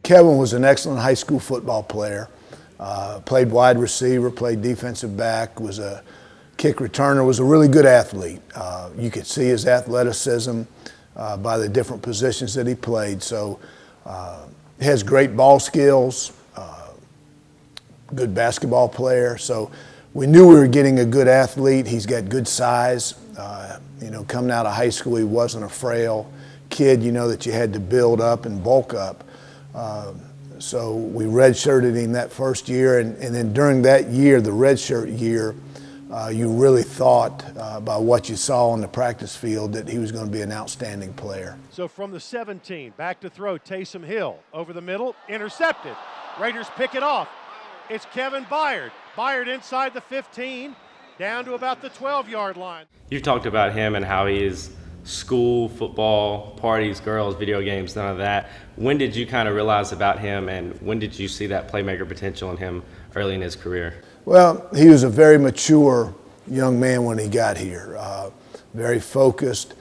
Kevin was an excellent high school football player. Played wide receiver, played defensive back, was a kick returner, was a really good athlete. You could see his athleticism by the different positions that he played. So he has great ball skills, good basketball player. So we knew we were getting a good athlete. He's got good size. Coming out of high school, he wasn't a frail kid, that you had to build up and bulk up. So we redshirted him that first year, and then during that year, the redshirt year, you really thought by what you saw on the practice field that he was going to be an outstanding player. So from the 17, back to throw, Taysom Hill over the middle, intercepted. Raiders pick it off. It's Kevin Byard. Byard inside the 15, down to about the 12-yard line. You've talked about him and how he is school, football, parties, girls, video games, none of that. When did you kind of realize about him, and when did you see that playmaker potential in him early in his career? Well, he was a very mature young man when he got here, very focused.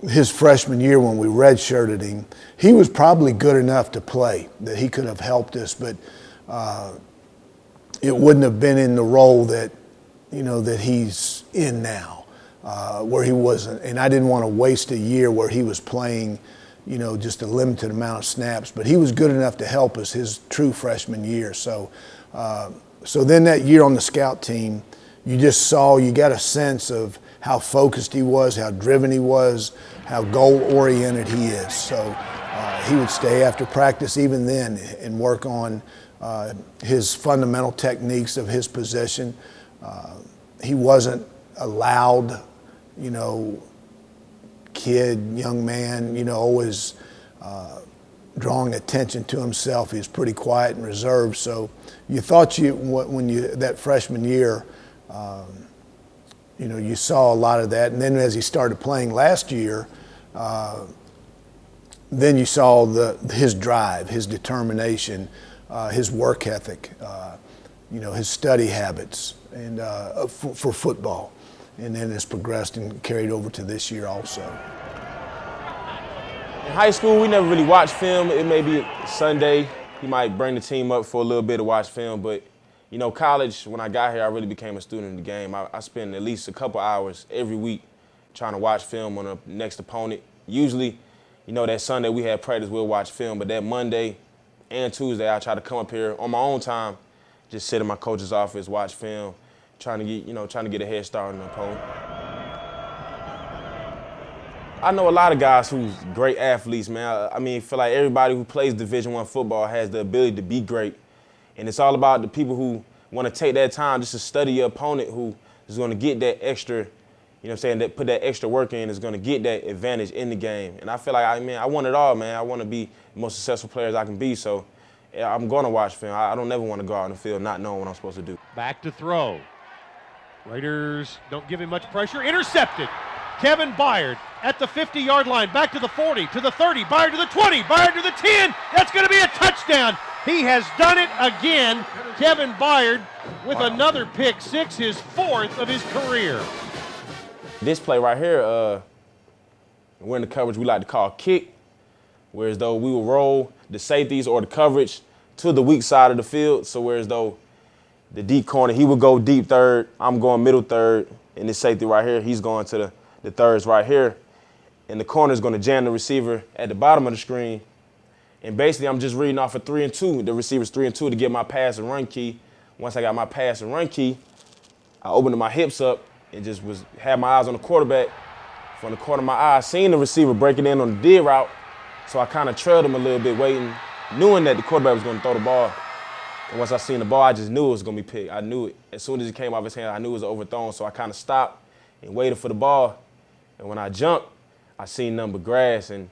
His freshman year when we redshirted him, he was probably good enough to play, that he could have helped us, but it wouldn't have been in the role that, that he's in now. Where he wasn't, and I didn't want to waste a year where he was playing, just a limited amount of snaps. But he was good enough to help us his true freshman year. So then that year on the scout team, you got a sense of how focused he was, how driven he was, how goal-oriented he is. So he would stay after practice even then and work on his fundamental techniques of his position. He wasn't a loud, kid, young man, always drawing attention to himself. He was pretty quiet and reserved. So you thought that freshman year, you saw a lot of that. And then as he started playing last year, then you saw his drive, his determination, his work ethic, his study habits and for football. And then it's progressed and carried over to this year also. In high school, we never really watched film. It may be Sunday. He might bring the team up for a little bit to watch film. But, college, when I got here, I really became a student of the game. I spent at least a couple hours every week trying to watch film on the next opponent. Usually, that Sunday we had practice, we'll watch film. But that Monday and Tuesday, I try to come up here on my own time, just sit in my coach's office, watch film, trying to get a head start on the opponent. I know a lot of guys who's great athletes, man. I feel like everybody who plays Division I football has the ability to be great. And it's all about the people who want to take that time just to study your opponent, who is going to get that extra, that put that extra work in, is going to get that advantage in the game. And I feel like, I want it all, man. I want to be the most successful player as I can be. So yeah, I'm going to watch film. I don't ever want to go out on the field not knowing what I'm supposed to do. Back to throw. Raiders don't give him much pressure. Intercepted. Kevin Byard at the 50-yard line. Back to the 40, to the 30. Byard to the 20. Byard to the 10. That's going to be a touchdown. He has done it again. Kevin Byard with another pick six, his fourth of his career. This play right here, we're in the coverage we like to call kick, whereas though we will roll the safeties or the coverage to the weak side of the field. So whereas though the deep corner, he would go deep third, I'm going middle third, and this safety right here, he's going to the thirds right here. And the corner is going to jam the receiver at the bottom of the screen. And basically, I'm just reading off a 3 and 2, the receiver's 3 and 2 to get my pass and run key. Once I got my pass and run key, I opened my hips up and just had my eyes on the quarterback. From the corner of my eye, I seen the receiver breaking in on the dig route, so I kind of trailed him a little bit, waiting, knowing that the quarterback was going to throw the ball. And once I seen the ball, I just knew it was going to be picked. I knew it. As soon as it came off his hand, I knew it was overthrown, so I kind of stopped and waited for the ball. And when I jumped, I seen nothing but grass and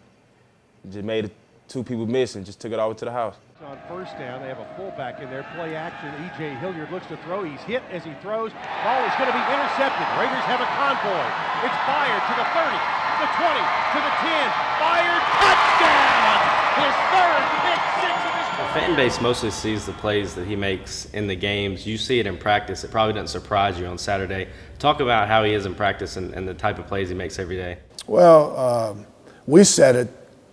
just made two people miss and just took it over to the house. On first down, they have a fullback in there, play action. E.J. Hilliard looks to throw. He's hit as he throws. Ball is going to be intercepted. Raiders have a convoy. It's Byard to the 30, the 20, to the 10. Byard, touchdown! His third pick six of his career. The fan base mostly sees the plays that he makes in the games. You see it in practice. It probably doesn't surprise you on Saturday. Talk about how he is in practice and the type of plays he makes every day. Well, we said it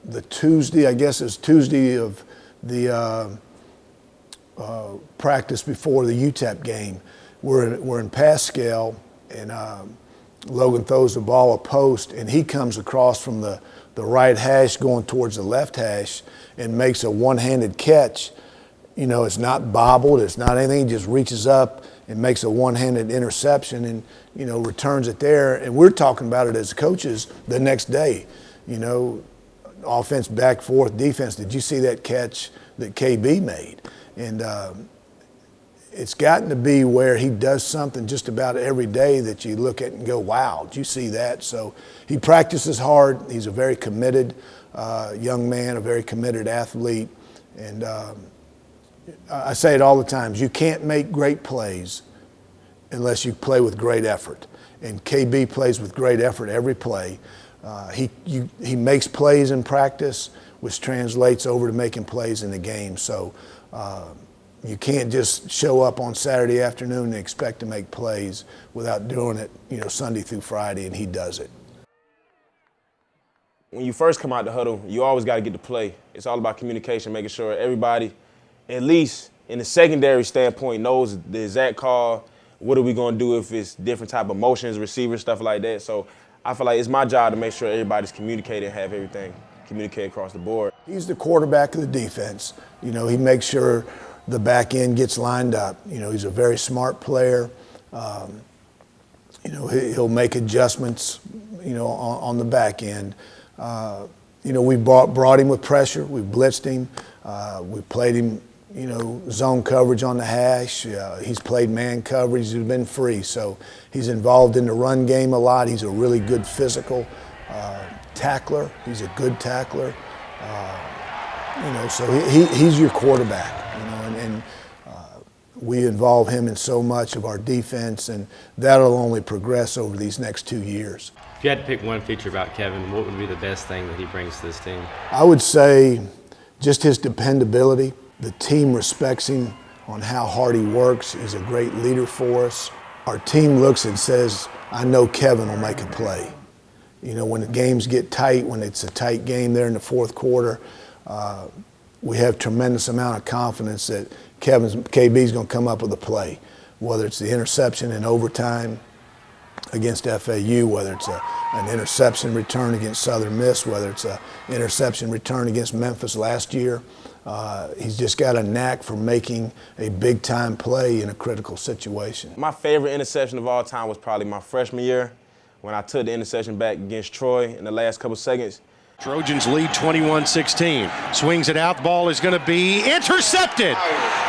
the Tuesday, I guess it's Tuesday of the practice before the UTEP game. We're in Pascal, and Logan throws the ball a post, and he comes across from the right hash going towards the left hash and makes a one-handed catch. You know, it's not bobbled, it's not anything, he just reaches up and makes a one-handed interception and, you know, returns it there. And we're talking about it as coaches the next day. You know, offense back, forth, defense, did you see that catch that KB made? And it's gotten to be where he does something just about every day that you look at and go, wow, did you see that? So he practices hard. He's a very committed young man, a very committed athlete. And I say it all the time, you can't make great plays unless you play with great effort. And KB plays with great effort every play. He makes plays in practice, which translates over to making plays in the game. So you can't just show up on Saturday afternoon and expect to make plays without doing it, you know, Sunday through Friday, and he does it. When you first come out the huddle, you always got to get to play. It's all about communication, making sure everybody, at least in the secondary standpoint, knows the exact call. What are we going to do if it's different type of motions, receivers, stuff like that. So I feel like it's my job to make sure everybody's communicating, have everything communicate across the board. He's the quarterback of the defense. You know, he makes sure the back end gets lined up. You know, he's a very smart player. You know, he'll make adjustments, you know, on the back end. You know, we brought him with pressure. We blitzed him. We played him, you know, zone coverage on the hash. He's played man coverage. He's been free. So he's involved in the run game a lot. He's a really good physical tackler. He's a good tackler. You know, so he's your quarterback, you know, and we involve him in so much of our defense, and that'll only progress over these next 2 years. If you had to pick one feature about Kevin, what would be the best thing that he brings to this team? I would say just his dependability. The team respects him on how hard he works. He's a great leader for us. Our team looks and says, I know Kevin will make a play. You know, when the games get tight, when it's a tight game there in the fourth quarter, we have tremendous amount of confidence that KB's going to come up with a play, whether it's the interception in overtime against FAU, whether it's an interception return against Southern Miss, whether it's an interception return against Memphis last year. He's just got a knack for making a big-time play in a critical situation. My favorite interception of all time was probably my freshman year when I took the interception back against Troy in the last couple seconds. Trojans lead 21-16. Swings it out. The ball is going to be intercepted.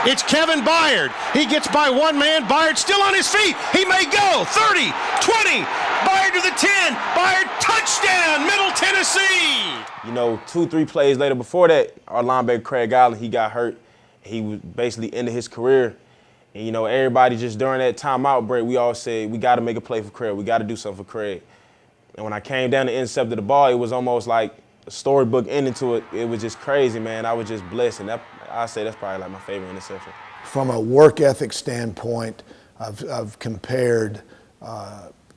It's Kevin Byard. He gets by one man. Byard still on his feet. He may go. 30, 20. Byard to the 10. Byard touchdown, Middle Tennessee. You know, 2-3 plays later before that, our linebacker Craig Allen, he got hurt. He was basically ended his career. And, you know, everybody just during that timeout break, we all said, we got to make a play for Craig. We got to do something for Craig. And when I came down to intercept the ball, it was almost like a storybook ending to it. It was just crazy, man. I was just blessed. And I say that's probably like my favorite interception. From a work ethic standpoint, I've compared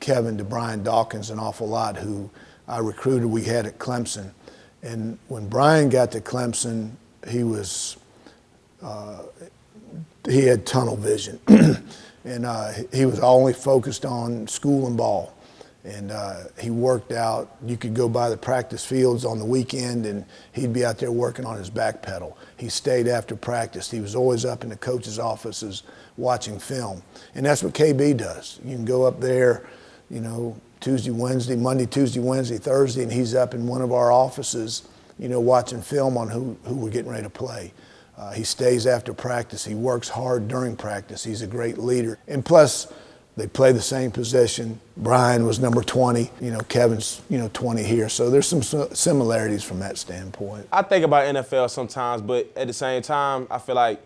Kevin to Brian Dawkins an awful lot, who I recruited, we had at Clemson. And when Brian got to Clemson, he had tunnel vision. And he was only focused on school and ball. And he worked out. You could go by the practice fields on the weekend and he'd be out there working on his back pedal. He stayed after practice. He was always up in the coach's offices watching film. And that's what KB does. You can go up there, you know, Monday, Tuesday, Wednesday, Thursday, and he's up in one of our offices, you know, watching film on who we're getting ready to play. He stays after practice. He works hard during practice. He's a great leader. And plus, they play the same position. Brian was number 20. You know, Kevin's, you know, 20 here. So there's some similarities from that standpoint. I think about NFL sometimes, but at the same time, I feel like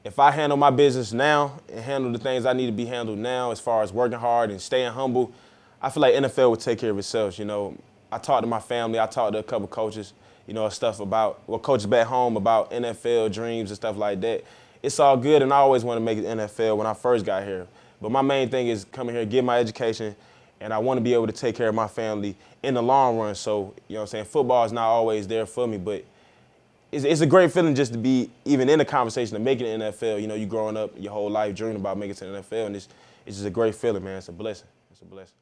if I handle my business now and handle the things I need to be handled now as far as working hard and staying humble, I feel like NFL would take care of itself. You know, I talked to my family. I talked to a couple coaches, you know, stuff about, well, coaches back home about NFL dreams and stuff like that. It's all good, and I always wanted to make it NFL when I first got here. But my main thing is coming here, get my education, and I want to be able to take care of my family in the long run. So, you know what I'm saying, football is not always there for me, but it's a great feeling just to be even in the conversation of making it in the NFL. You know, you growing up your whole life dreaming about making it to the NFL, and it's just a great feeling, man. It's a blessing. It's a blessing.